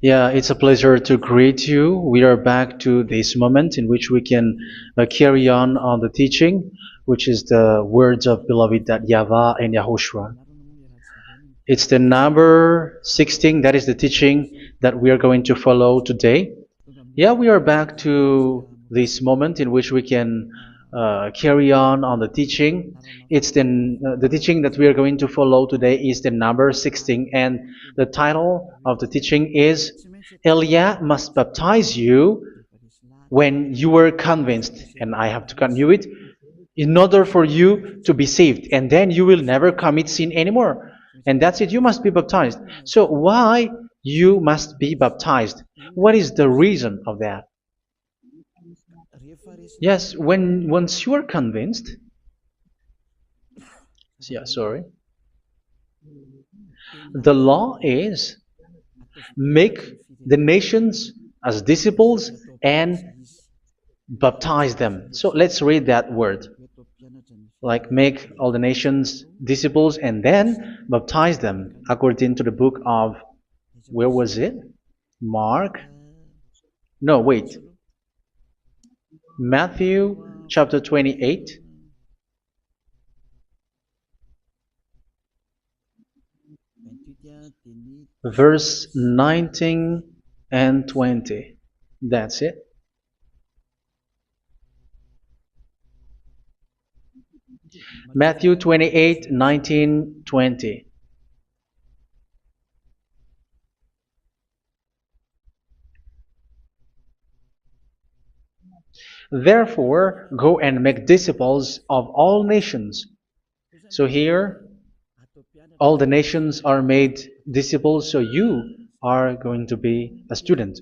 Yeah, it's a pleasure to greet you. We are back to this moment in which we can carry on the teaching, which is the words of beloved that YAHVAH and YAHOSHUA. It's the number 16, that is the teaching that we are going to follow today. Yeah, we are back to this moment in which we can carry on the teaching. It's the teaching that we are going to follow today is the number 16, and the title of the teaching is Elia must baptize you when you were convinced, and I have to continue it, in order for you to be saved, and then you will never commit sin anymore. And that's it, you must be baptized. So why you must be baptized? What is the reason of that? Yes, once you are convinced, yeah, sorry, the law is make the nations as disciples and baptize them. So let's read that word. Like make all the nations disciples and then baptize them according to the book of, where was it? Mark? No, wait. Matthew chapter 28. Verse 19 and 20. That's it. Matthew 28, 19, 20. Therefore, go and make disciples of all nations. So here, all the nations are made disciples, so you are going to be a student.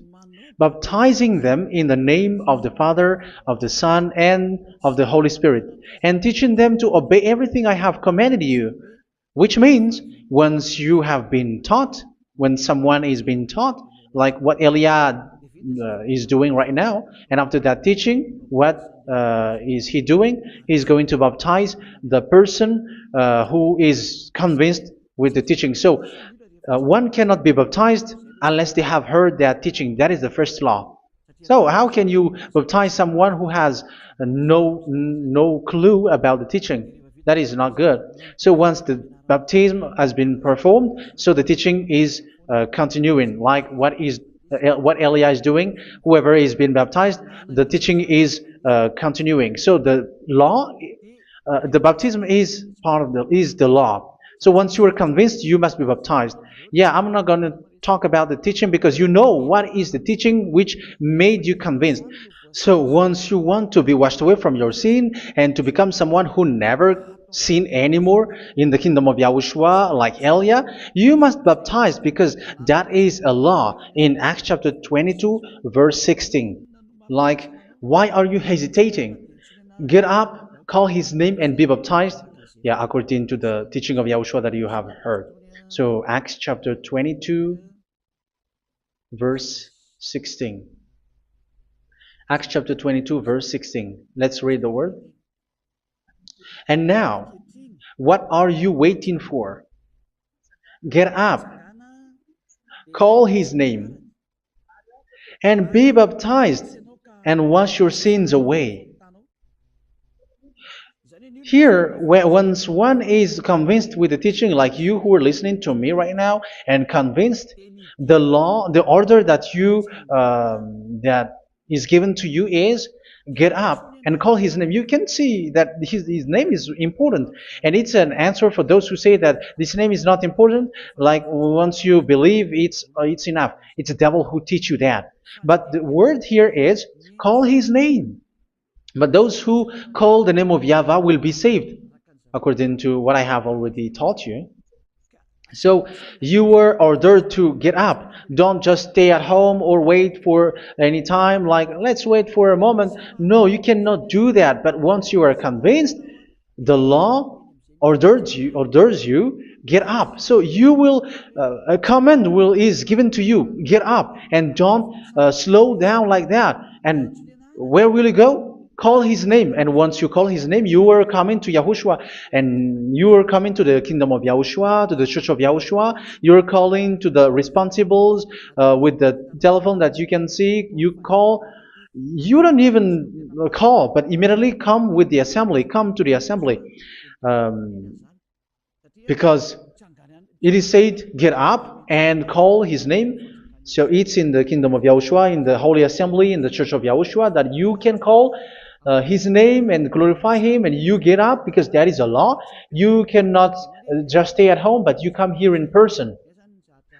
Baptizing them in the name of the Father, of the Son, and of the Holy Spirit, and teaching them to obey everything I have commanded you. Which means, once you have been taught, when someone is being taught, like what Elia is doing right now, and after that teaching, what is he doing? He's going to baptize the person who is convinced with the teaching. So one cannot be baptized unless they have heard that teaching. That is the first law. So how can you baptize someone who has no clue about the teaching? That is not good. So once the baptism has been performed, so the teaching is continuing, like what Elia is doing. Whoever is being baptized, the teaching is continuing. So the law, the baptism is part of the law. So once you are convinced, you must be baptized. Yeah, I'm not going to talk about the teaching because you know what is the teaching which made you convinced. So once you want to be washed away from your sin and to become someone who never sin anymore in the kingdom of Yahushua, like Elia, you must baptize because that is a law in Acts chapter 22, verse 16. Like, why are you hesitating? Get up, call his name, and be baptized. Yeah, according to the teaching of Yahushua that you have heard. So Acts chapter 22, verse 16. Acts chapter 22, verse 16. Let's read the word. And now, what are you waiting for? Get up, call his name, and be baptized, and wash your sins away. Here, once one is convinced with the teaching, like you who are listening to me right now, and convinced, the law, the order that that is given to you is get up and call his name. You can see that his name is important, and it's an answer for those who say that this name is not important. Like once you believe, it's enough. It's the devil who teach you that. But the word here is call his name. But those who call the name of YAHVAH will be saved, according to what I have already taught you. So you were ordered to get up. Don't just stay at home or wait for any time, like let's wait for a moment. No, you cannot do that. But once you are convinced, the law orders you get up. So you will a command is given to you, get up, and don't slow down like that. And where will you go? Call his name, and once you call his name, you are coming to Yahushua, and you are coming to the kingdom of Yahushua, to the church of Yahushua. You're calling to the responsibles with the telephone that you can see. You call. You don't even call, but immediately come with the assembly. Come to the assembly, um, because it is said, "Get up and call his name." So it's in the kingdom of Yahushua, in the holy assembly, in the church of Yahushua, that you can call his name and glorify him, and you get up because that is a law. You cannot just stay at home, but you come here in person.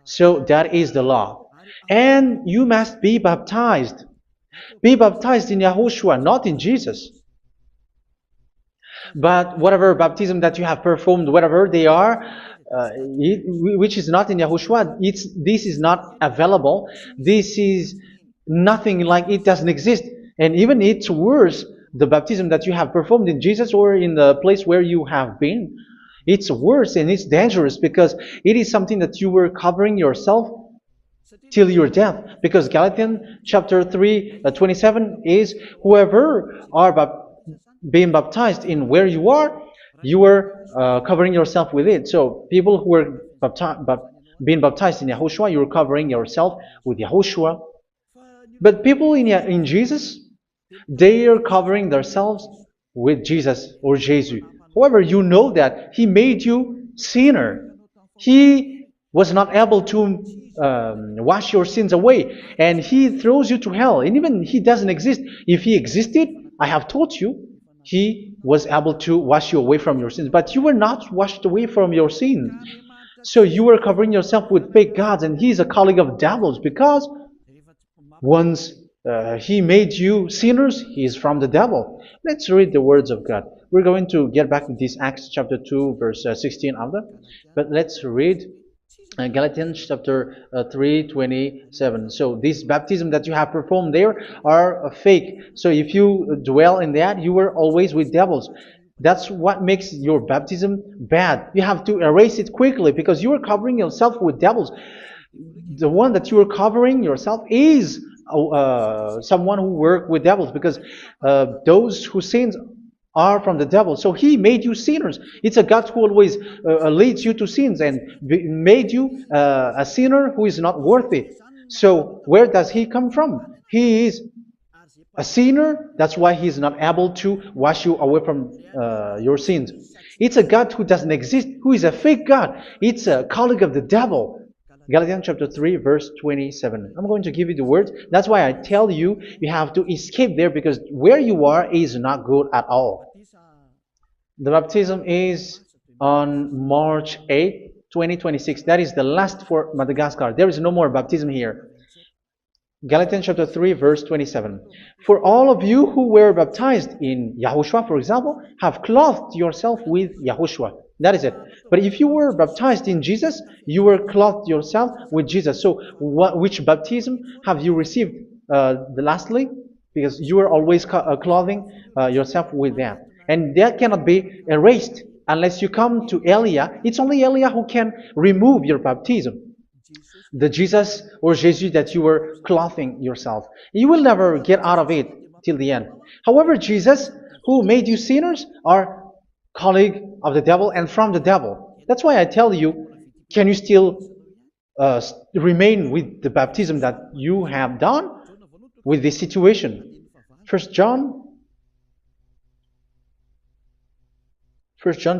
So that is the law. And you must be baptized. Be baptized in Yahushua, not in Jesus. But whatever baptism that you have performed, whatever they are, which is not in Yahushua, this is not available. This is nothing, like it doesn't exist. And even it's worse, the baptism that you have performed in Jesus or in the place where you have been, it's worse and it's dangerous because it is something that you were covering yourself till your death. Because Galatians chapter 3, 27 is, whoever are being baptized in where you are covering yourself with it. So people who are being baptized in Yahushua, you're covering yourself with Yahushua. But people in Jesus, they are covering themselves with Jesus or Jesus. However, you know that He made you sinner. He was not able to wash your sins away, and He throws you to hell. And even He doesn't exist. If He existed, I have taught you, He was able to wash you away from your sins. But you were not washed away from your sins. So you were covering yourself with fake gods, and He's a colleague of devils, because once He made you sinners, He is from the devil. Let's read the words of God. We're going to get back to this Acts chapter 2, verse 16 after. But let's read Galatians chapter 3:27. So this baptism that you have performed there are fake. So if you dwell in that, you were always with devils. That's what makes your baptism bad. You have to erase it quickly because you are covering yourself with devils. The one that you are covering yourself is someone who works with devils, because those who sin are from the devil. So He made you sinners. It's a God who always leads you to sins and made you a sinner who is not worthy. So where does He come from? He is a sinner. That's why He is not able to wash you away from your sins. It's a God who doesn't exist, who is a fake God. It's a colleague of the devil. Galatians chapter 3, verse 27. I'm going to give you the words. That's why I tell you, you have to escape there, because where you are is not good at all. The baptism is on March 8, 2026. That is the last for Madagascar. There is no more baptism here. Galatians chapter 3, verse 27. For all of you who were baptized in Yahushua, for example, have clothed yourself with Yahushua. That is it. But if you were baptized in Jesus, you were clothed yourself with Jesus. So which baptism have you received lastly? Because you are always clothing yourself with that. And that cannot be erased unless you come to Elia. It's only Elia who can remove your baptism. The Jesus or Jesus that you were clothing yourself. You will never get out of it till the end. However, Jesus, who made you sinners, are colleague of the devil and from the devil. That's why I tell you, can you still remain with the baptism that you have done with this situation? First John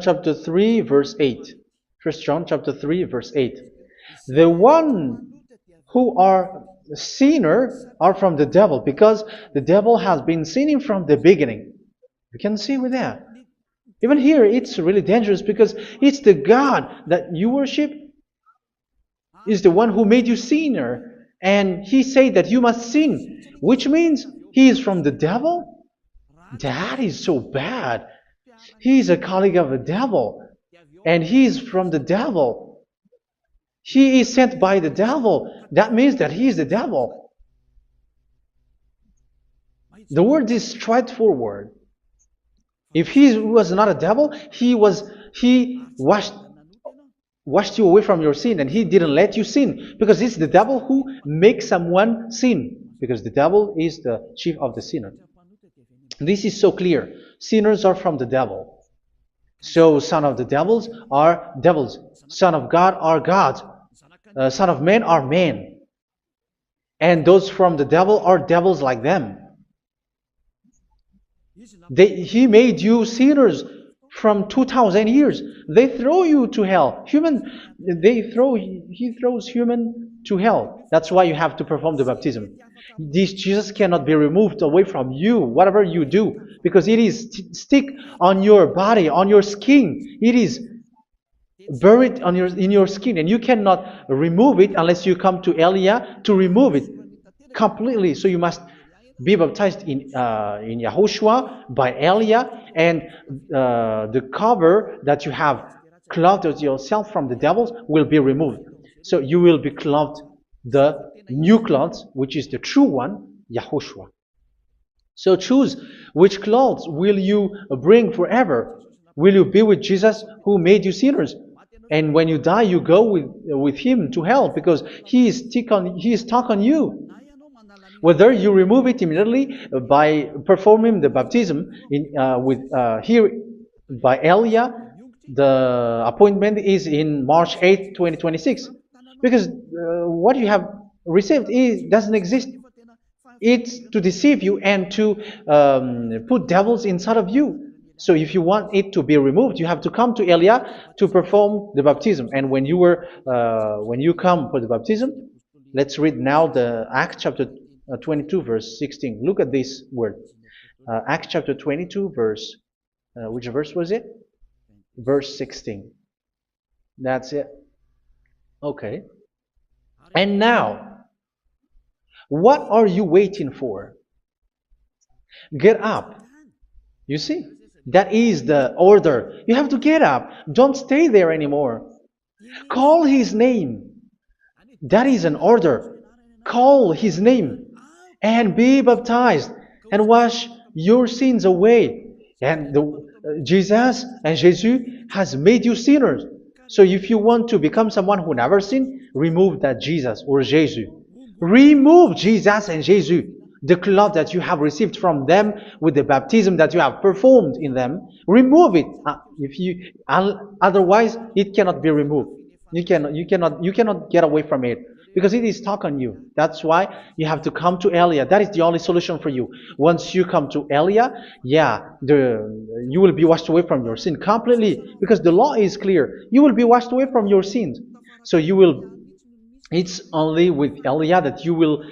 chapter 3, verse 8. First John chapter 3, verse 8. The one who are sinner are from the devil, because the devil has been sinning from the beginning. You can see with that. Even here, it's really dangerous, because it's the God that you worship is the one who made you sinner, and He said that you must sin, which means He is from the devil. That is so bad. He is a colleague of the devil, and He is from the devil. He is sent by the devil. That means that He is the devil. The word is straightforward. If He was not a devil, He washed you away from your sin, and He didn't let you sin, because it's the devil who makes someone sin, because the devil is the chief of the sinner. This is so clear. Sinners are from the devil. So son of the devils are devils. Son of God are gods. Son of men are men. And those from the devil are devils like them. He made you sinners from 2,000 years. They throw you to hell. He throws human to hell. That's why you have to perform the baptism. This Jesus cannot be removed away from you, whatever you do, because it is stick on your body, on your skin. It is buried in your skin, and you cannot remove it unless you come to Elia to remove it completely. So you must be baptized in YAHOSHUA by Elia, and the cover that you have clothed yourself from the devils will be removed. So you will be clothed the new clothes, which is the true one, YAHOSHUA. So choose which clothes will you bring forever. Will you be with Jesus who made you sinners? And when you die, you go with him to hell because he is stuck on you. Whether you remove it immediately by performing the baptism here by Elia, the appointment is in March 8, 2026. Because what you have received doesn't exist. It's to deceive you and to put devils inside of you. So if you want it to be removed, you have to come to Elia to perform the baptism. And when you come for the baptism, let's read now the Acts chapter 22 verse 16. Look at this word. Acts chapter 22 verse, which verse was it? Verse 16. That's it. Okay. And now, what are you waiting for? Get up. You see, that is the order. You have to get up. Don't stay there anymore. Call his name. That is an order. Call his name and be baptized and wash your sins away. And Jesus has made you sinners. So if you want to become someone who never sinned, remove that Jesus or Jesus. Remove Jesus and Jesus, the cloth that you have received from them with the baptism that you have performed in them. Remove it. Otherwise, it cannot be removed. You cannot get away from it because it is stuck on you. That's why you have to come to Elia. That is the only solution for you. Once you come to Elia, you will be washed away from your sin completely because the law is clear. You will be washed away from your sins. So it's only with Elia that you will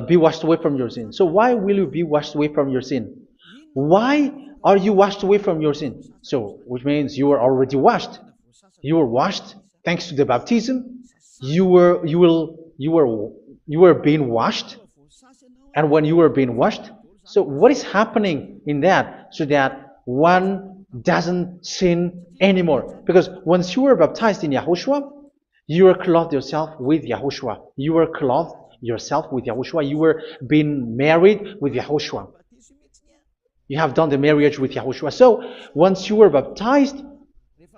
be washed away from your sin. So why will you be washed away from your sin? Why are you washed away from your sin? So, which means you are already washed. You were washed thanks to the baptism. You were being washed, and when you were being washed, so what is happening in that? So that one doesn't sin anymore. Because once you were baptized in YAHOSHUA, you were clothed yourself with YAHOSHUA. You were clothed yourself with YAHOSHUA. You were being married with YAHOSHUA. You have done the marriage with YAHOSHUA. So once you were baptized,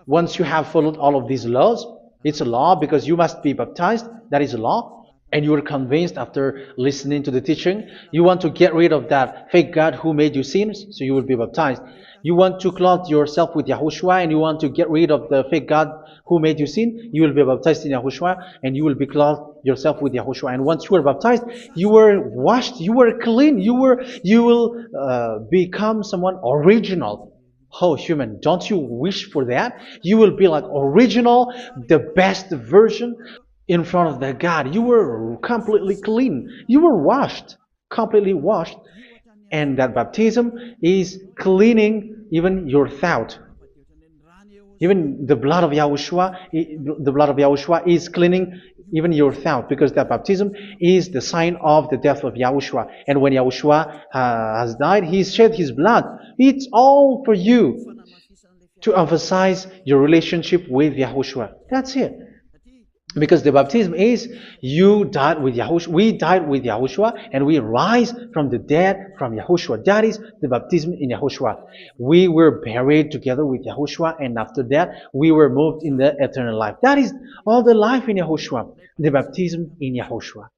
once you have followed all of these laws, it's a law because you must be baptized. That is a law. And you are convinced after listening to the teaching, you want to get rid of that fake God who made you sinners, so you will be baptized. You want to clothe yourself with YAHOSHUA and you want to get rid of the fake God who made you sin, you will be baptized in YAHOSHUA and you will be clothed yourself with YAHOSHUA. And once you are baptized, you were washed, you were clean, you will become someone original. Oh, human, don't you wish for that? You will be like original, the best version in front of the God. You were completely clean. You were washed, completely washed. And that baptism is cleaning even your thought. Even the blood of YAHOSHUA is cleaning even your thought, because that baptism is the sign of the death of YAHOSHUA. And when YAHOSHUA has died, he shed his blood. It's all for you to emphasize your relationship with YAHOSHUA. That's it. Because the baptism is you died with YAHOSHUA, we died with YAHOSHUA, and we rise from the dead from YAHOSHUA. That is the baptism in YAHOSHUA. We were buried together with YAHOSHUA, and after that we were moved in the eternal life. That is all the life in YAHOSHUA, the baptism in YAHOSHUA.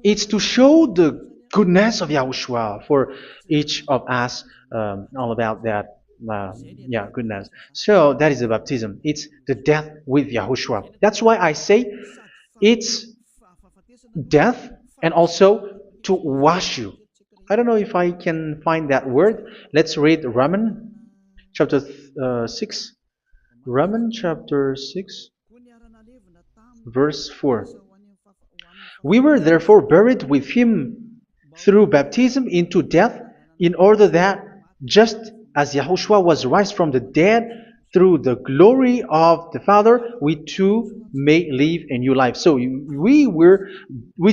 It's to show the goodness of Yahushua for each of us, all about that. Yeah, goodness. So that is the baptism. It's the death with Yahushua. That's why I say it's death and also to wash you. I don't know if I can find that word. Let's read Romans chapter 6. Romans chapter 6, verse 4. We were therefore buried with him through baptism into death, in order that, just as Yahushua was raised from the dead through the glory of the Father, we too may live a new life. So we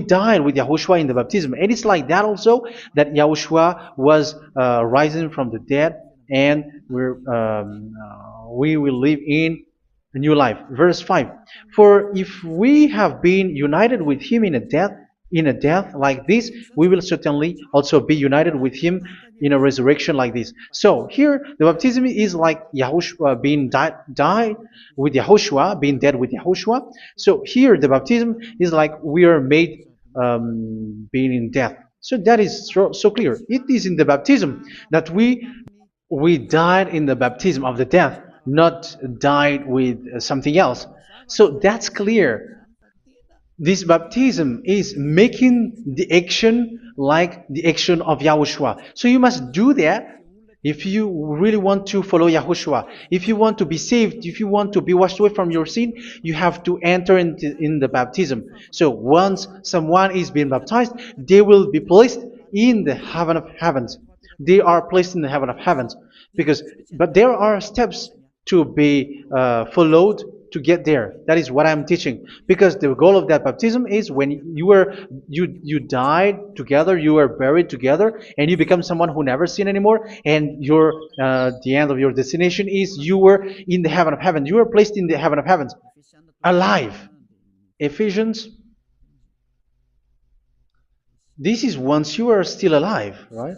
died with Yahushua in the baptism, and it's like that also that Yahushua was rising from the dead, and we will live in a new life. Verse 5. For if we have been united with him in a death like this, we will certainly also be united with him in a resurrection like this. So here the baptism is like Yahushua being died with Yahushua, being dead with Yahushua. So here the baptism is like we are made being in death. So that is so clear. It is in the baptism that we died in the baptism of the death, not died with something else. So that's clear. This baptism is making the action like the action of Yahushua. So you must do that if you really want to follow Yahushua. If you want to be saved, if you want to be washed away from your sin, you have to enter in the baptism. So once someone is being baptized, they will be placed in the heaven of heavens. They are placed in the heaven of heavens, but there are steps to be followed to get there. That is what I'm teaching, because the goal of that baptism is when you died together, you were buried together, and you become someone who never sin anymore, and the end of your destination is you were in the heaven of heaven. You were placed in the heaven of heavens, alive. Ephesians. This is once you are still alive, right?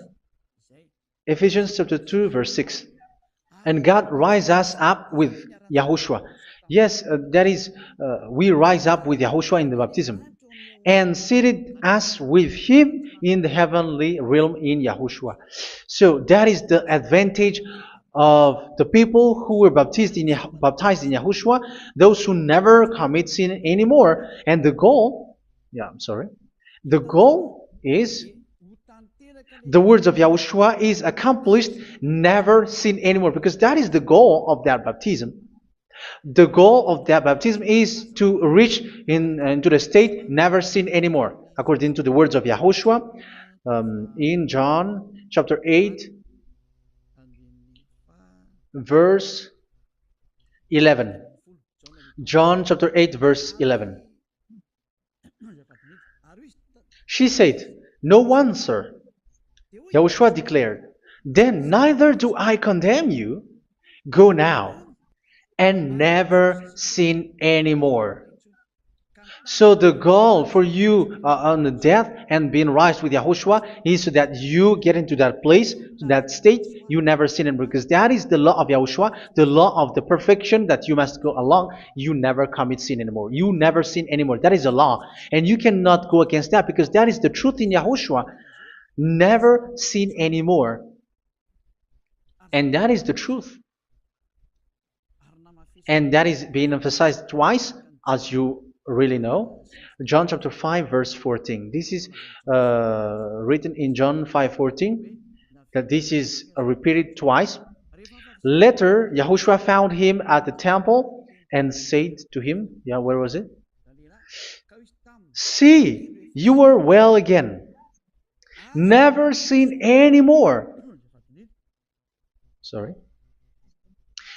Ephesians chapter 2, verse 6. And God rise us up with Yahushua. Yes, that is, we rise up with Yahushua in the baptism. And seated us with him in the heavenly realm in Yahushua. So that is the advantage of the people who were baptized in Yahushua, those who never commit sin anymore. And the goal, the goal is the words of Yahushua is accomplished, never sin anymore, because that is the goal of that baptism. The goal of that baptism is to reach into the state never sin anymore, according to the words of Yahushua in John chapter 8, verse 11. John chapter 8, verse 11. She said, "No one, sir." Yahushua declared, "Then neither do I condemn you. Go now and never sin anymore." So the goal for you on the death and being raised with Yahushua is so that you get into that place, that state, you never sin anymore. Because that is the law of Yahushua, the law of the perfection that you must go along. You never commit sin anymore. You never sin anymore. That is a law. And you cannot go against that, because that is the truth in Yahushua. Never sin anymore. And that is the truth. And that is being emphasized twice, as you really know. John chapter 5, verse 14. This is written in John 5:14, that this is repeated twice. Later, Yahushua found him at the temple and said to him, where was it? "See, you are well again. Never sin anymore."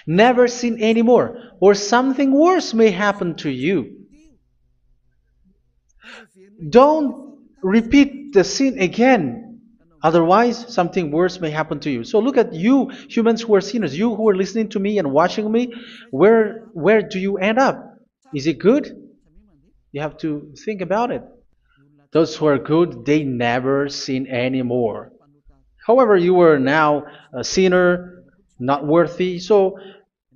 Never sin anymore, or something worse may happen to you. Don't repeat the sin again. Otherwise, something worse may happen to you. So look at you, humans who are sinners, you who are listening to me and watching me. Where do you end up? Is it good? You have to think about it. Those who are good, they never sin anymore. However, you are now a sinner, not worthy, so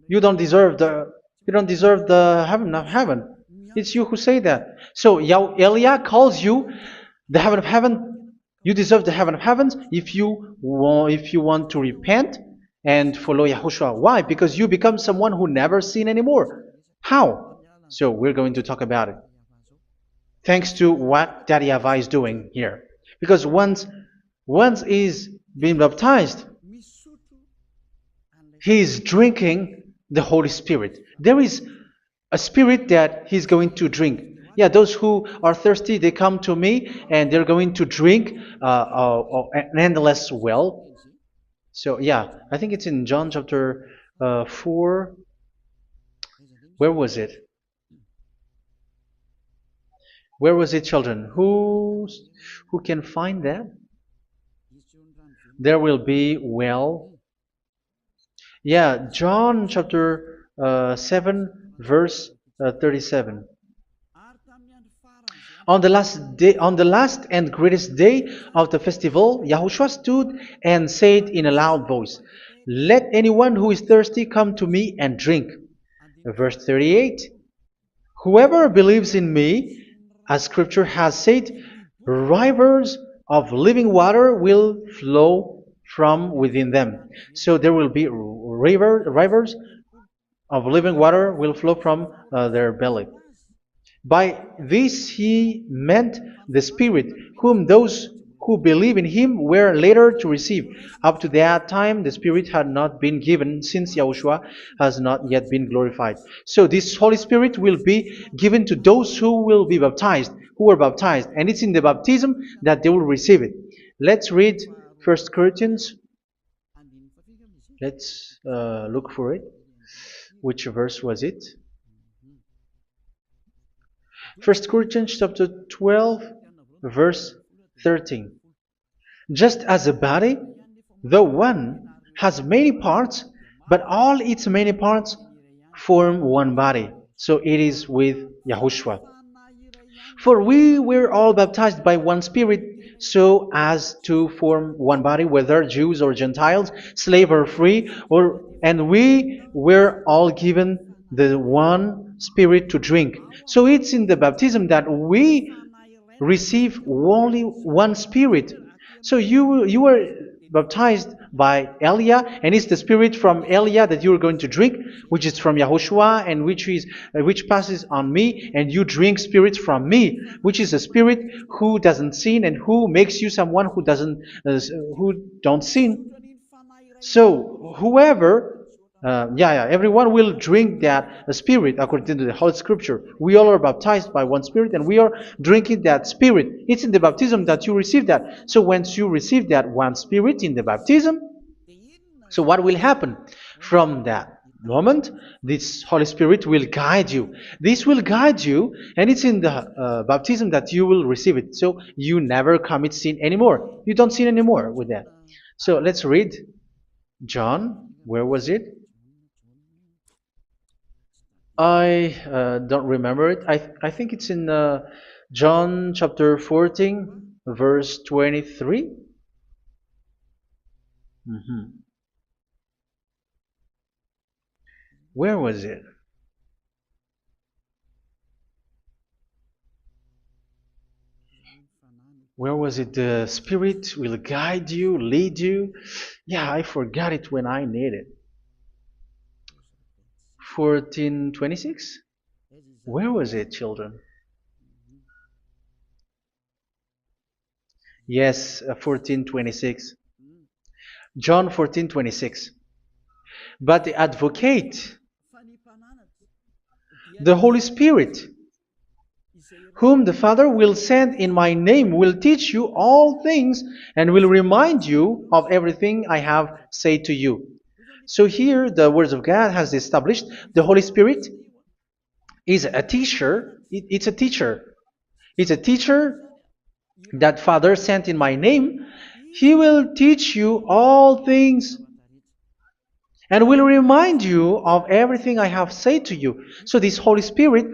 you don't deserve the heaven of heaven. It's you who say that. So Eliah calls you the heaven of heaven You deserve the heaven of heavens if you want to repent and follow Yahushua. Why? Because you become someone who never sin anymore. How? So we're going to talk about it. Thanks to what Daddy YAHVAH is doing here. Because once he's being baptized, he is drinking the Holy Spirit. There is a spirit that he's going to drink. Yeah, those who are thirsty, they come to me and they're going to drink an endless well. So yeah, I think it's in John chapter 4. Where was it? Where was it, children? Who can find that? There will be well. Yeah, John chapter 7, verse 37. On the last and greatest day of the festival, Yahushua stood and said in a loud voice, "Let anyone who is thirsty come to me and drink." Verse 38, "Whoever believes in me, as scripture has said, rivers of living water will flow from within them." So there will be rivers of living water will flow from their belly. By this he meant the Spirit, whom those who believe in him were later to receive. Up to that time, the Spirit had not been given, since Yahushua has not yet been glorified. So this Holy Spirit will be given to those who will be baptized, who were baptized, and it's in the baptism that they will receive it. Let's read 1 Corinthians. Let's look for it. Which verse was it? 1 Corinthians chapter 12, verse 13. Just as a body, though one, has many parts, but all its many parts form one body. So it is with Yahushua. For we were all baptized by one Spirit, so as to form one body, whether Jews or Gentiles, slave or free, and we were all given the one Spirit to drink. So it's in the baptism that we receive only one Spirit. So you were baptized by Elia, and it's the Spirit from Elia that you are going to drink, which is from Yahushua, and which passes on me, and you drink Spirit from me, which is a Spirit who doesn't sin and who makes you someone who don't sin. So whoever everyone will drink that Spirit according to the Holy Scripture. We all are baptized by one Spirit, and we are drinking that Spirit. It's in the baptism that you receive that. So once you receive that one Spirit in the baptism, so what will happen? From that moment, this Holy Spirit will guide you. This will guide you, and it's in the baptism that you will receive it. So you never commit sin anymore. You don't sin anymore with that. So let's read John. Where was it? I don't remember it. I think it's in John chapter 14, verse 23. Where was it? Where was it? The Spirit will guide you, lead you. Yeah, I forgot it when I need it. 14:26? Where was it, children? Yes, 14:26. John 14:26. But the advocate, the Holy Spirit, whom the Father will send in my name, will teach you all things and will remind you of everything I have said to you. So here the words of God has established the Holy Spirit is a teacher. It's a teacher. It's a teacher that Father sent in my name. He will teach you all things and will remind you of everything I have said to you. So this Holy Spirit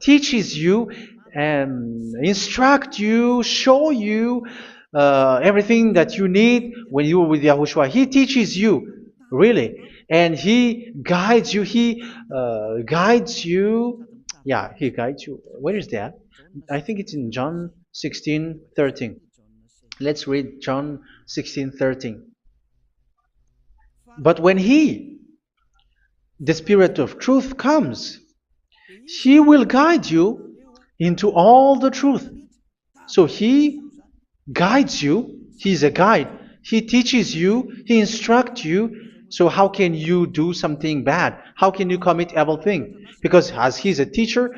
teaches you and instruct you, show you everything that you need when you are with Yahushua. He teaches you, really. And He guides you. He guides you. Yeah, He guides you. Where is that? I think it's in John 16:13. Let's read John 16:13. But when He, the Spirit of truth, comes, He will guide you into all the truth. So He guides you. He's a guide. He teaches you. He instructs you. So how can you do something bad? How can you commit evil thing? Because as He's a teacher,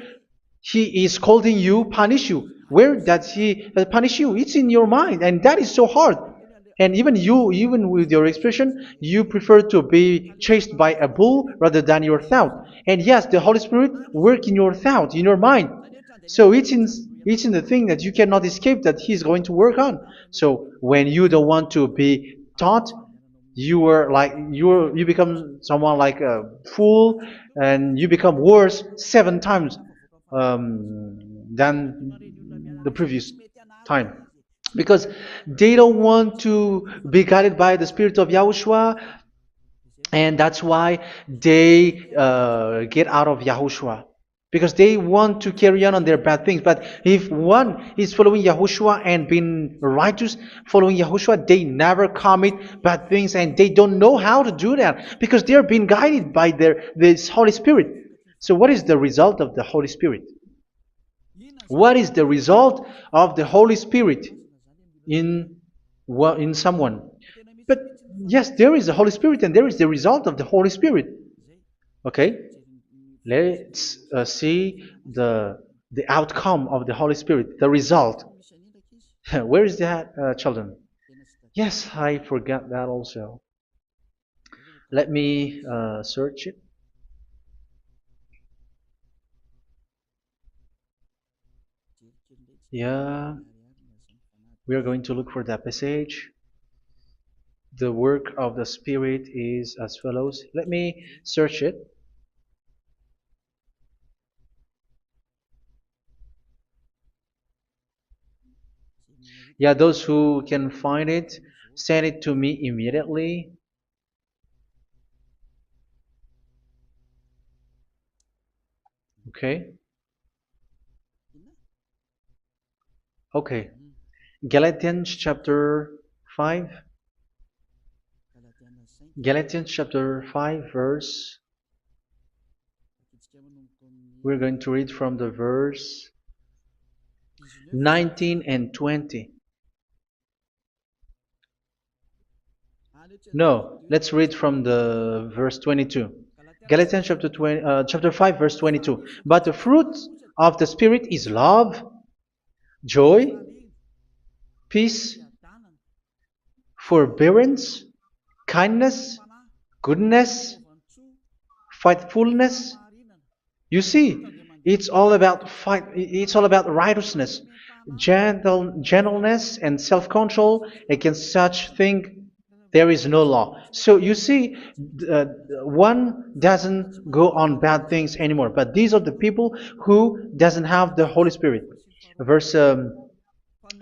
He is scolding you, punish you. Where does He punish you? It's in your mind, and that is so hard. And even you, even with your expression, you prefer to be chased by a bull rather than your thought. And yes, the Holy Spirit work in your thought, in your mind. So it's in the thing that you cannot escape that He's going to work on. So when you don't want to be taught, you become someone like a fool, and you become worse 7 times than the previous time, because they don't want to be guided by the Spirit of Yahushua, and that's why they get out of Yahushua, because they want to carry on their bad things. But if one is following Yahushua and being righteous, following Yahushua, they never commit bad things, and they don't know how to do that because they are being guided by this Holy Spirit. So what is the result of the Holy Spirit? What is the result of the Holy Spirit in someone? But yes, there is the Holy Spirit, and there is the result of the Holy Spirit. Okay, let's see the outcome of the Holy Spirit, the result. Where is that, children? Yes, I forgot that also. Let me search it. Yeah, we are going to look for that passage. The work of the Spirit is as follows. Let me search it. Yeah, those who can find it, send it to me immediately. Okay. Okay. Galatians chapter 5. Galatians chapter 5 verse. We're going to read from the verse 19 and 20. No, let's read from the verse 22. Galatians chapter 5 verse 22. But the fruit of the Spirit is love, joy, peace, forbearance, kindness, goodness, faithfulness. You see, it's all about fight. It's all about righteousness, gentleness, and self-control. Against such thing, there is no law. So you see, uh, one doesn't go on bad things anymore. But these are the people who doesn't have the Holy Spirit. Verse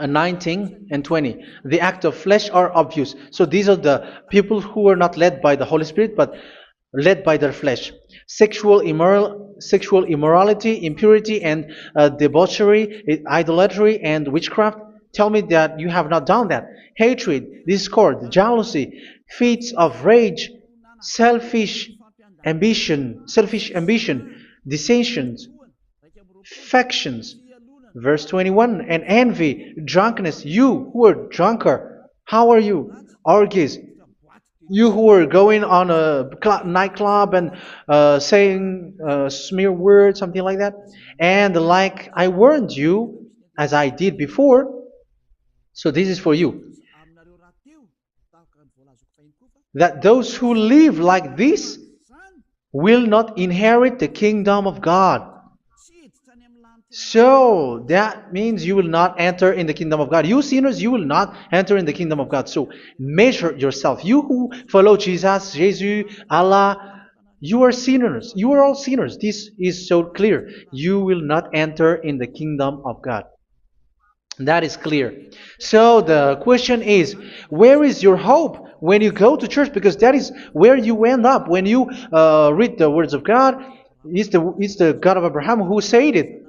19 and 20. The act of flesh are obvious. So these are the people who are not led by the Holy Spirit, but led by their flesh. Sexual immorality, impurity, and debauchery, idolatry, and witchcraft. Tell me that you have not done that. Hatred, discord, jealousy, fits of rage, selfish ambition, dissensions, factions. Verse 21, and envy, drunkenness. You who are drunkard, how are you? Orgies. You who are going on a nightclub and saying smear words, something like that. And like I warned you, as I did before, so this is for you, that those who live like this will not inherit the kingdom of God. So that means you will not enter in the kingdom of God. You sinners, you will not enter in the kingdom of God. So measure yourself. You who follow Jesus, Allah, you are sinners. You are all sinners. This is so clear. You will not enter in the kingdom of God. That is clear. So the question is, where is your hope when you go to church? Because that is where you end up when you read the words of God. It's the God of Abraham who said it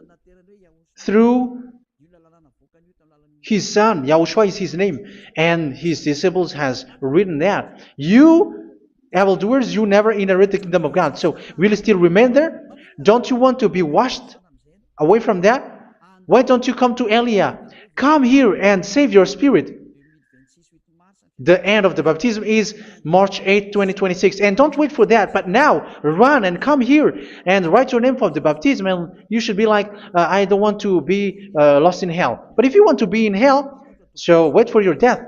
through His son, Yahushua is his name, and his disciples has written that. You evildoers, you never inherit the kingdom of God. So will you still remain there? Don't you want to be washed away from that? Why don't you come to Elia? Come here and save your spirit. The end of the baptism is March 8th, 2026. And don't wait for that, but now run and come here and write your name for the baptism. And you should be like, I don't want to be lost in hell. But if you want to be in hell, so wait for your death.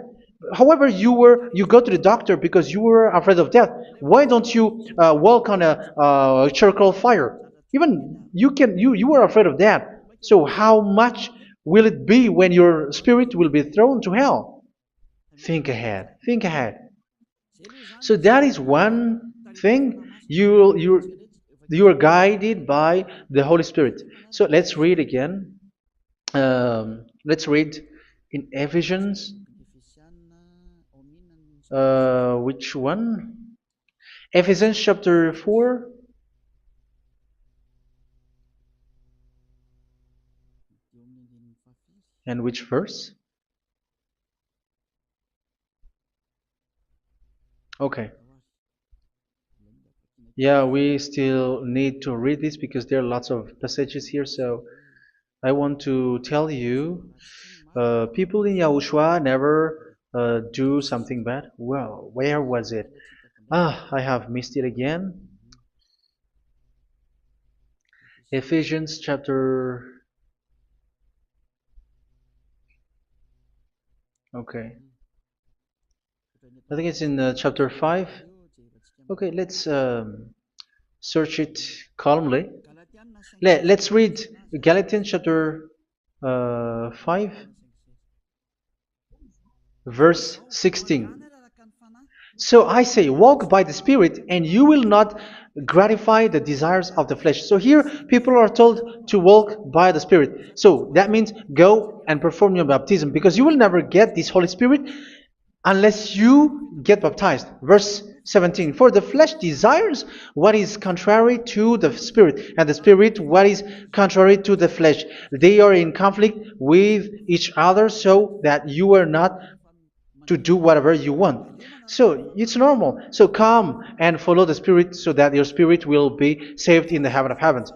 However, you go to the doctor because you were afraid of death. Why don't you walk on a charcoal fire? Even you were afraid of that. So how much will it be when your spirit will be thrown to hell? Think ahead. Think ahead. So that is one thing. You are guided by the Holy Spirit. So let's read again. Let's read in Ephesians. Which one? Ephesians chapter 4. And which verse? Okay. Yeah, we still need to read this because there are lots of passages here. So I want to tell you, people in Yahushua never do something bad. Well, where was it? I have missed it again. Ephesians chapter. Okay. I think it's in chapter 5. Okay, let's search it calmly. Let's read Galatians chapter 5, verse 16. So I say, walk by the Spirit, and you will not gratify the desires of the flesh. So here, people are told to walk by the Spirit. So that means go and perform your baptism, because you will never get this Holy Spirit unless you get baptized. Verse 17. For the flesh desires what is contrary to the Spirit, and the Spirit what is contrary to the flesh. They are in conflict with each other, so that you are not to do whatever you want. So it's normal. So come and follow the Spirit so that your spirit will be saved in the heaven of heavens.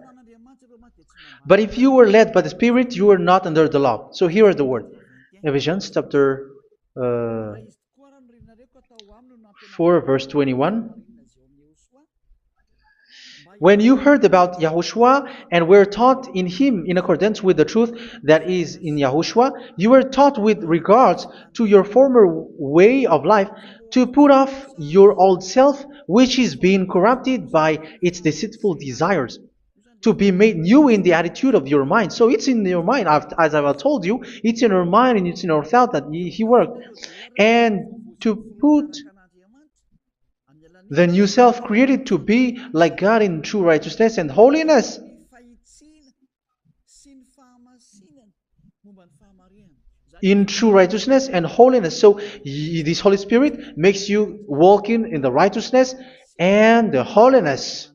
But if you were led by the Spirit, you are not under the law. So here is the word. Ephesians chapter 4 verse 21. When you heard about Yahushua and were taught in him in accordance with the truth that is in Yahushua, you were taught with regards to your former way of life to put off your old self, which is being corrupted by its deceitful desires, to be made new in the attitude of your mind. So it's in your mind, as I've told you, it's in your mind and it's in your thought that he worked. And to put the new self created to be like God in true righteousness and holiness. In true righteousness and holiness. So this Holy Spirit makes you walking in the righteousness and the holiness.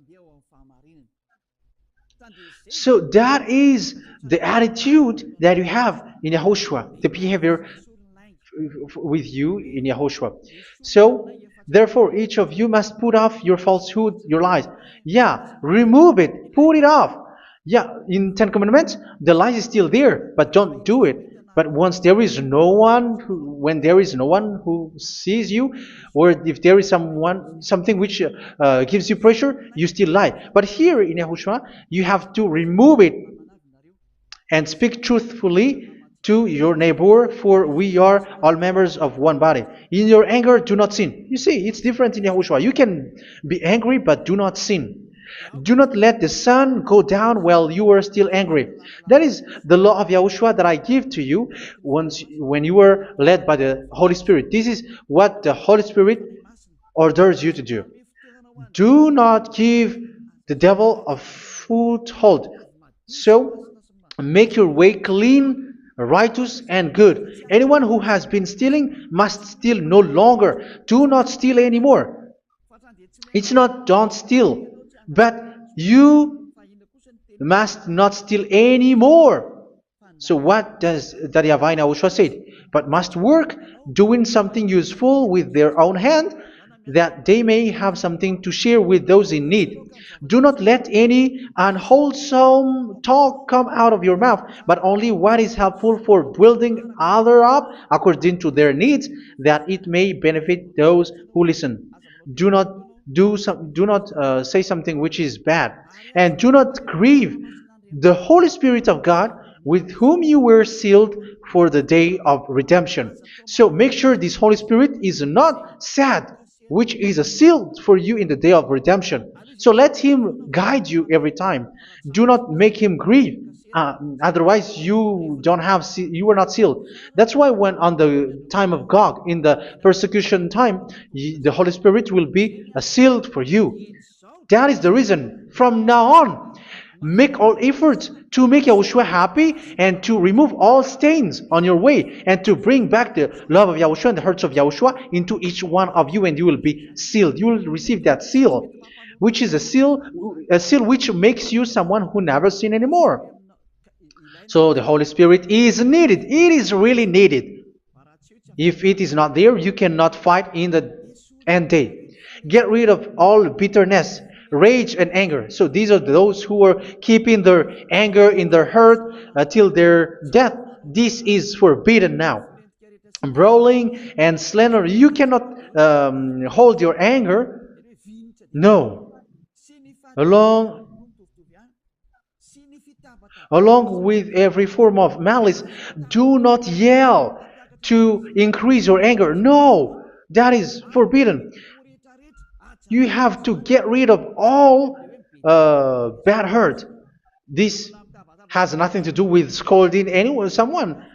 So that is the attitude that you have in Yahushua, the behavior with you in Yahushua. So therefore, each of you must put off your falsehood, your lies. Yeah, remove it, put it off. Yeah, in Ten Commandments, the lies is still there, but don't do it. But once there is no one, when there is no one who sees you, or if there is something which gives you pressure, you still lie. But here in Yahushua, you have to remove it and speak truthfully to your neighbor, for we are all members of one body. In your anger, do not sin. You see, it's different in Yahushua. You can be angry, but do not sin. Do not let the sun go down while you are still angry. That is the law of Yahushua that I give to you when you were led by the Holy Spirit. This is what the Holy Spirit orders you to do. Do not give the devil a foothold. So, make your way clean, righteous, and good. Anyone who has been stealing must steal no longer. Do not steal anymore. It's not don't steal, but you must not steal anymore. So what does Daddy Yahweh Yahushua said? But must work doing something useful with their own hand, that they may have something to share with those in need. Do not let any unwholesome talk come out of your mouth, but only what is helpful for building others up according to their needs, that it may benefit those who listen. Do not do not say something which is bad, and do not grieve the Holy Spirit of God, with whom you were sealed for the day of redemption. So make sure this Holy Spirit is not sad, which is a seal for you in the day of redemption. So let him guide you every time. Do not make him grieve. Otherwise, you don't have you are not sealed. That's why when on the time of God, in the persecution time, the Holy Spirit will be a sealed for you. That is the reason. From now on, make all efforts to make Yahushua happy and to remove all stains on your way and to bring back the love of Yahushua and the hearts of Yahushua into each one of you, and you will be sealed. You will receive that seal, which is a seal which makes you someone who never sin anymore. So the Holy Spirit is needed. It is really needed. If it is not there, you cannot fight in the end day. Get rid of all bitterness, rage, and anger. So these are those who are keeping their anger in their heart till their death. This is forbidden now. Brawling and slander. You cannot hold your anger. No. Along Along with every form of malice, do not yell to increase your anger. No, that is forbidden. You have to get rid of all bad hurt. This has nothing to do with scolding anyone, someone.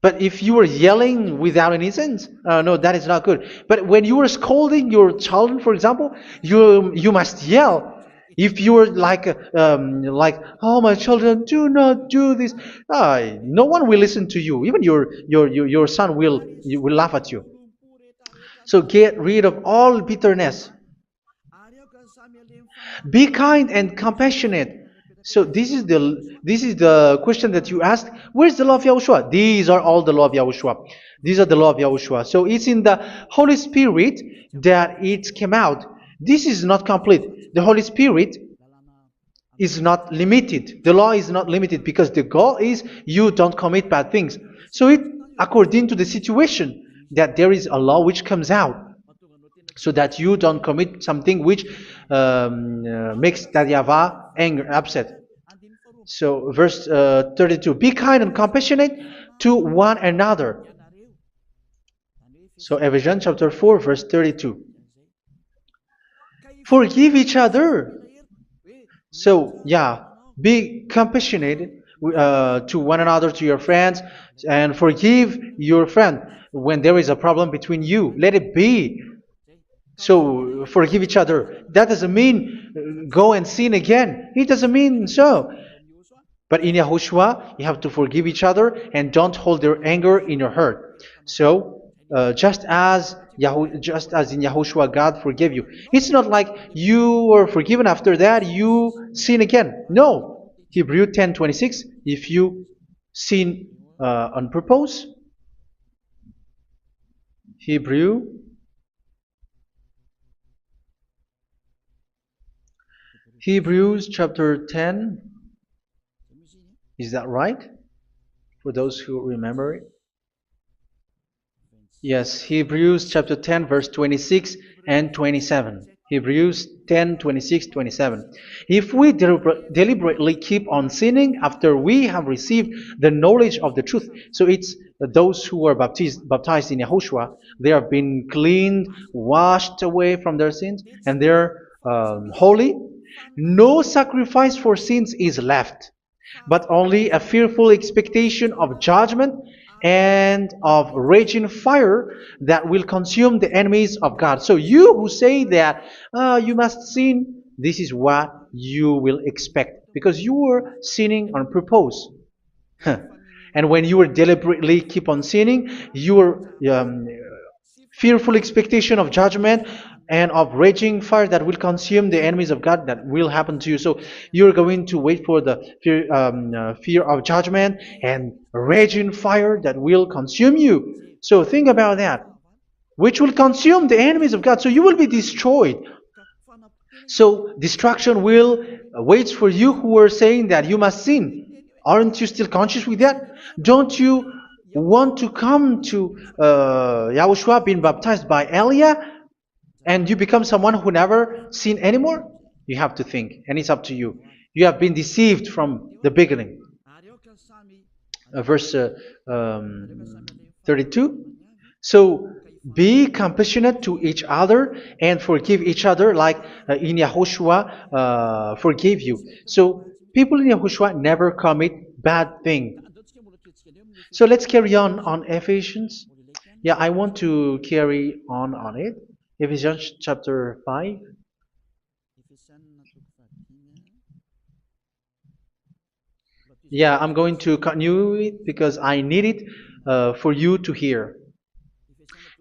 But if you are yelling without any sense, no, that is not good. But when you are scolding your children, for example, you must yell. If you are like, oh my children, do not do this, no one will listen to you. Even your son will laugh at you. So get rid of all bitterness. Be kind and compassionate. So this is the question that you asked. Where's the law of Yahushua? These are all the law of Yahushua. These are the law of Yahushua. So it's in the Holy Spirit that it came out. This is not complete. The Holy Spirit is not limited. The law is not limited because the goal is you don't commit bad things. So it according to the situation that there is a law which comes out, so that you don't commit something which makes that YAHVAH anger, upset. So verse 32, be kind and compassionate to one another. So Ephesians chapter 4 verse 32. Forgive each other. So yeah, be compassionate to one another, to your friends, and forgive your friend when there is a problem between you. Let it be. So forgive each other. That doesn't mean go and sin again. It doesn't mean so. But in Yahushua, you have to forgive each other and don't hold your anger in your heart. So just as in Yahushua, God forgave you. It's not like you were forgiven after that you sin again. No. Hebrew 10:26. If you sin on purpose, Hebrews chapter 10. Is that right? For those who remember it. Yes, Hebrews chapter 10 verse 26 and 27. Hebrews 10, 26, 27. If we deliberately keep on sinning after we have received the knowledge of the truth, so it's those who are baptized in Yahushua, they have been cleaned, washed away from their sins, and they're holy. No sacrifice for sins is left, but only a fearful expectation of judgment and of raging fire that will consume the enemies of God. So you who say that you must sin, this is what you will expect, because you were sinning on purpose. And when you deliberately keep on sinning, your fearful expectation of judgment and of raging fire that will consume the enemies of God that will happen to you. So you're going to wait for the fear of judgment and raging fire that will consume you. So think about that, which will consume the enemies of God. So you will be destroyed. So destruction will wait for you who are saying that you must sin. Aren't you still conscious with that? Don't you want to come to Yahushua being baptized by Elia and you become someone who never sin anymore? You have to think, and it's up to you. You have been deceived from the beginning. Verse 32. So be compassionate to each other and forgive each other like in Yahushua forgave you. So people in Yahushua never commit bad thing. So let's carry on Ephesians. Yeah, I want to carry on it. Ephesians chapter 5. Yeah, I'm going to continue it because I need it for you to hear.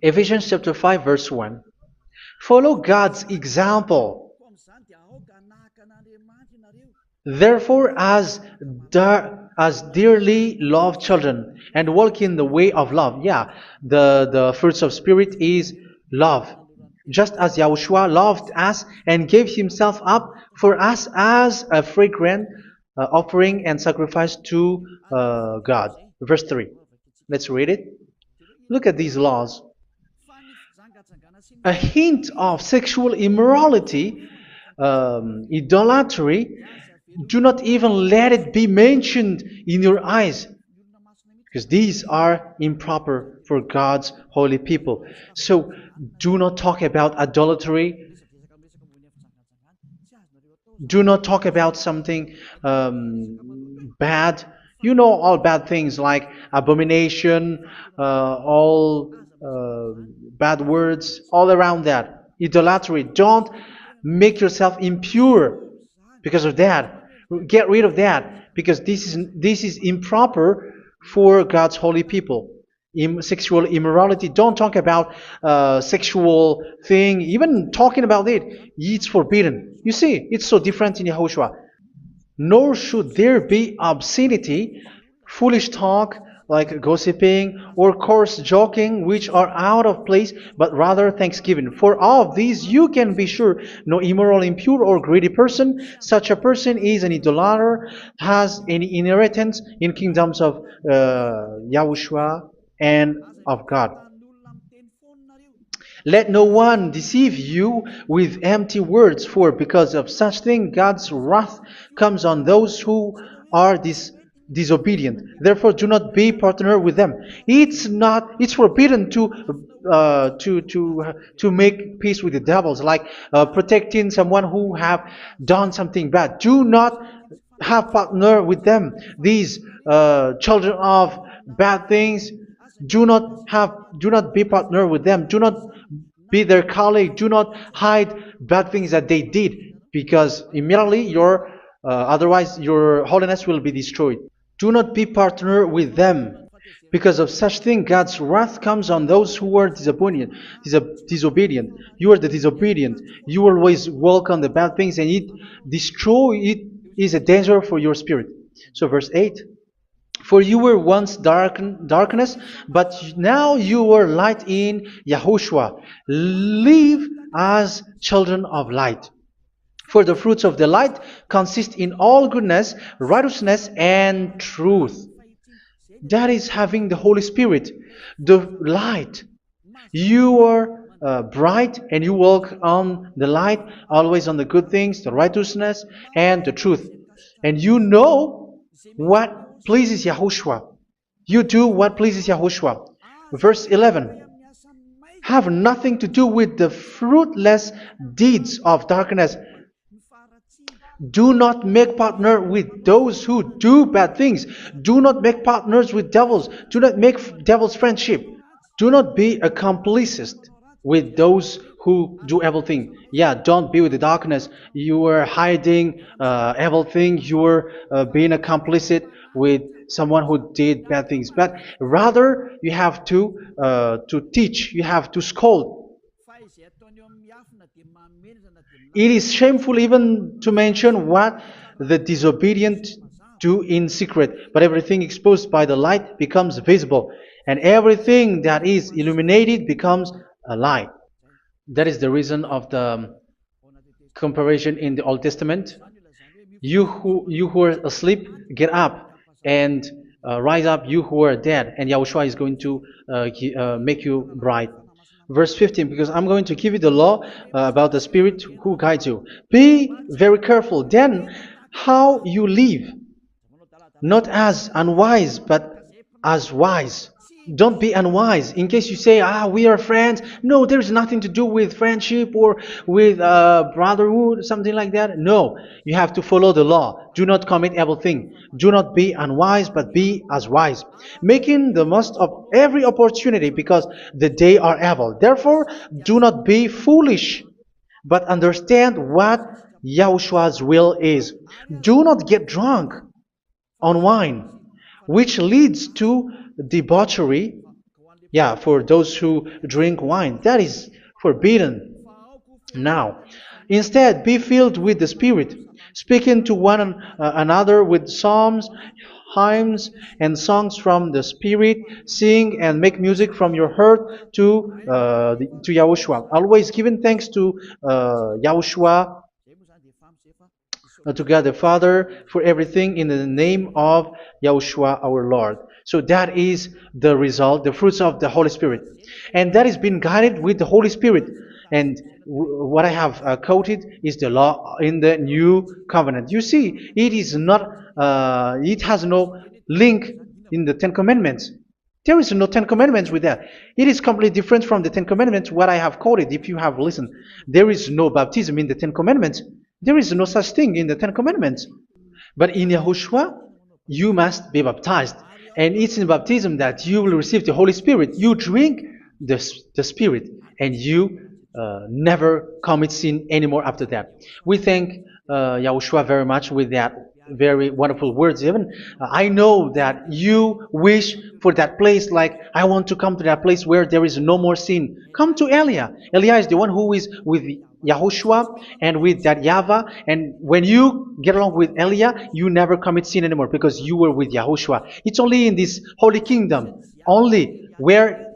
Ephesians chapter 5 verse 1. Follow God's example. Therefore, as dearly loved children, and walk in the way of love. Yeah, the fruits of spirit is love. Just as Yahushua loved us and gave himself up for us as a fragrant offering and sacrifice to God. Verse 3. Let's read it. Look at these laws. A hint of sexual immorality, idolatry, do not even let it be mentioned in your eyes, because these are improper for God's holy people. So do not talk about idolatry. Do not talk about something bad. You know all bad things like abomination, all bad words, all around that. Idolatry. Don't make yourself impure because of that. Get rid of that because this is improper for God's holy people. Sexual immorality. Don't talk about sexual thing. Even talking about it's forbidden. You see, it's so different in Yahushua. Nor should there be obscenity, foolish talk like gossiping or coarse joking, which are out of place, but rather thanksgiving. For of these you can be sure: no immoral, impure, or greedy person, such a person is an idolater, has any inheritance in kingdoms of Yahushua and of God. Let no one deceive you with empty words, for because of such thing God's wrath comes on those who are disobedient. Therefore, do not be partner with them. It's forbidden to make peace with the devils, like protecting someone who have done something bad. Do not have partner with them. These children of bad things. Do not be partner with them. Do not be their colleague. Do not hide bad things that they did, because immediately otherwise your holiness will be destroyed. Do not be partner with them. Because of such thing, God's wrath comes on those who are disobedient. Disobedient. You are the disobedient. You always walk on the bad things, and it is a danger for your spirit. So verse 8. For you were once darkness, but now you are light in Yahushua. Live as children of light. For the fruits of the light consist in all goodness, righteousness, and truth. That is having the Holy Spirit, the light. You are bright and you walk on the light, always on the good things, the righteousness, and the truth. And you know what pleases Yahushua. You do what pleases Yahushua. Verse 11. Have nothing to do with the fruitless deeds of darkness. Do not make partner with those who do bad things. Do not make partners with devils. Do not make devils friendship. Do not be accomplices with those who do evil things. Yeah, don't be with the darkness. You are hiding evil things. You are being complicit with someone who did bad things. But rather, you have to teach. You have to scold. It is shameful even to mention what the disobedient do in secret, but everything exposed by the light becomes visible, and everything that is illuminated becomes a light. That is the reason of the comparison in the Old Testament. You who are asleep, get up and rise up, you who are dead, and Yahushua is going to make you bright. Verse 15, because I'm going to give you the law about the Spirit who guides you. Be very careful then how you live, not as unwise, but as wise. Don't be unwise. In case you say, we are friends. No, there's nothing to do with friendship or with brotherhood, something like that. No, you have to follow the law. Do not commit evil thing. Do not be unwise, but be as wise, making the most of every opportunity, because the day are evil. Therefore, do not be foolish, but understand what Yahushua's will is. Do not get drunk on wine, which leads to debauchery. Yeah, for those who drink wine, that is forbidden now. Instead, be filled with the Spirit, speaking to one another with psalms, hymns, and songs from the Spirit. Sing and make music from your heart to Yahushua. Always giving thanks to Yahushua, to God the Father, for everything in the name of Yahushua our Lord. So that is the result, the fruits of the Holy Spirit. And that is being guided with the Holy Spirit. And what I have quoted is the law in the new covenant. You see, it is not, it has no link in the Ten Commandments. There is no Ten Commandments with that. It is completely different from the Ten Commandments, what I have quoted, if you have listened. There is no baptism in the Ten Commandments. There is no such thing in the Ten Commandments. But in Yahushua, you must be baptized. And it's in baptism that you will receive the Holy Spirit. You drink the Spirit, and you never commit sin anymore after that. We thank Yahushua very much with that very wonderful words. Even I know that you wish for that place, like I want to come to that place where there is no more sin. Come to Elia. Elia is the one who is with Yahushua and with that YAHVAH, and when you get along with Elia, you never commit sin anymore because you were with Yahushua. It's only in this holy kingdom, only where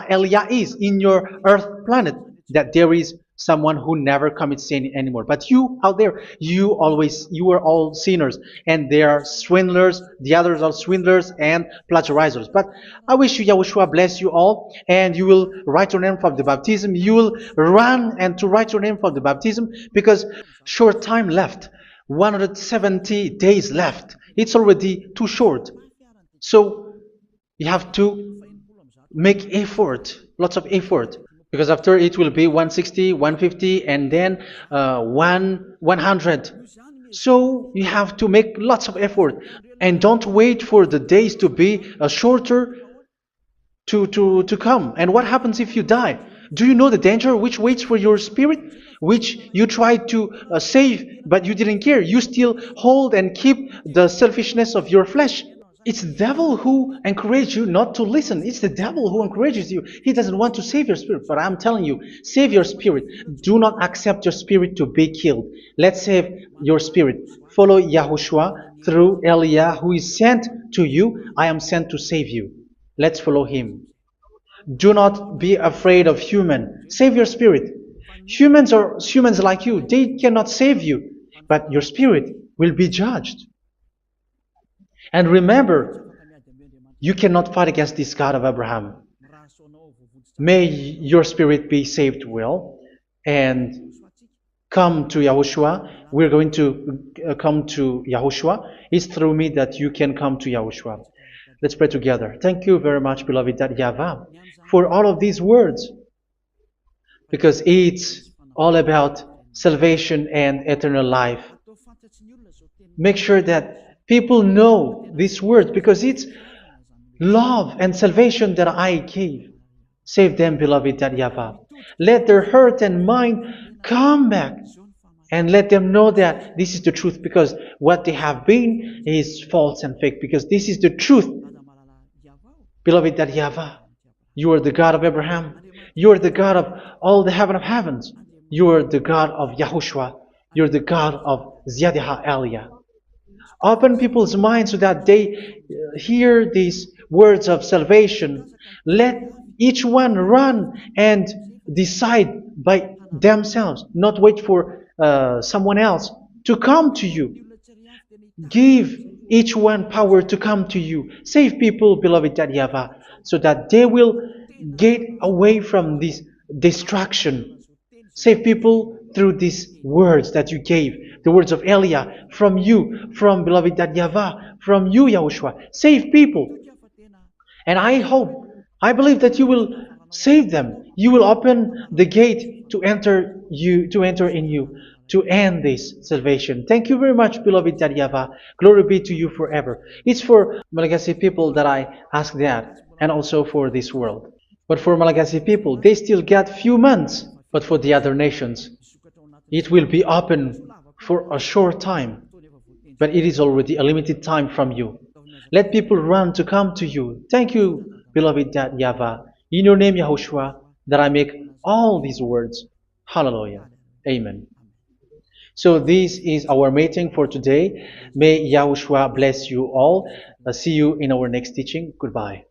Elia is, in your earth planet, that there is someone who never commits sin anymore. But you out there, you are all sinners, and they are swindlers. The others are swindlers and plagiarizers. But I wish you, Yahushua, bless you all, and you will write your name for the baptism. You will run and to write your name for the baptism, because short time left, 170 days left. It's already too short. So you have to make effort, lots of effort. Because after it will be 160, 150, and then 100. So you have to make lots of effort. And don't wait for the days to be shorter to come. And what happens if you die? Do you know the danger which waits for your spirit? Which you tried to save, but you didn't care. You still hold and keep the selfishness of your flesh. It's the devil who encourages you not to listen. It's the devil who encourages you. He doesn't want to save your spirit. But I'm telling you, save your spirit. Do not accept your spirit to be killed. Let's save your spirit. Follow Yahushua through Elia, who is sent to you. I am sent to save you. Let's follow him. Do not be afraid of human. Save your spirit. Humans are humans like you. They cannot save you. But your spirit will be judged. And remember, you cannot fight against this God of Abraham. May your spirit be saved well and come to Yahushua. We're going to come to Yahushua. It's through me that you can come to Yahushua. Let's pray together. Thank you very much, beloved YAHVAH, for all of these words, because it's all about salvation and eternal life. Make sure that people know these words, because it's love and salvation that I gave. Save them, beloved YAHVAH. Let their heart and mind come back, and let them know that this is the truth, because what they have been is false and fake, because this is the truth. Beloved YAHVAH, you are the God of Abraham. You are the God of all the heaven of heavens. You are the God of YAHOSHUA. You're the God of Ziyadiha Aliyah. Open people's minds so that they hear these words of salvation. Let each one run and decide by themselves, not wait for someone else to come to you. Give each one power to come to you. Save people, beloved YAHVAH, so that they will get away from this distraction. Save people through these words that you gave, the words of Elia, from you, from beloved YAHVAH, from you, Yahushua. Save people. And I believe that you will save them. You will open the gate to enter in you, to end this salvation. Thank you very much, beloved YAHVAH. Glory be to you forever. It's for Malagasy people that I ask that, and also for this world. But for Malagasy people, they still get few months. But for the other nations, it will be open for a short time. But it is already a limited time from you. Let people run to come to you. Thank you, beloved YAHVAH. In your name, Yahushua, that I make all these words. Hallelujah. Amen. So this is our meeting for today. May Yahushua bless you all. See you in our next teaching. Goodbye.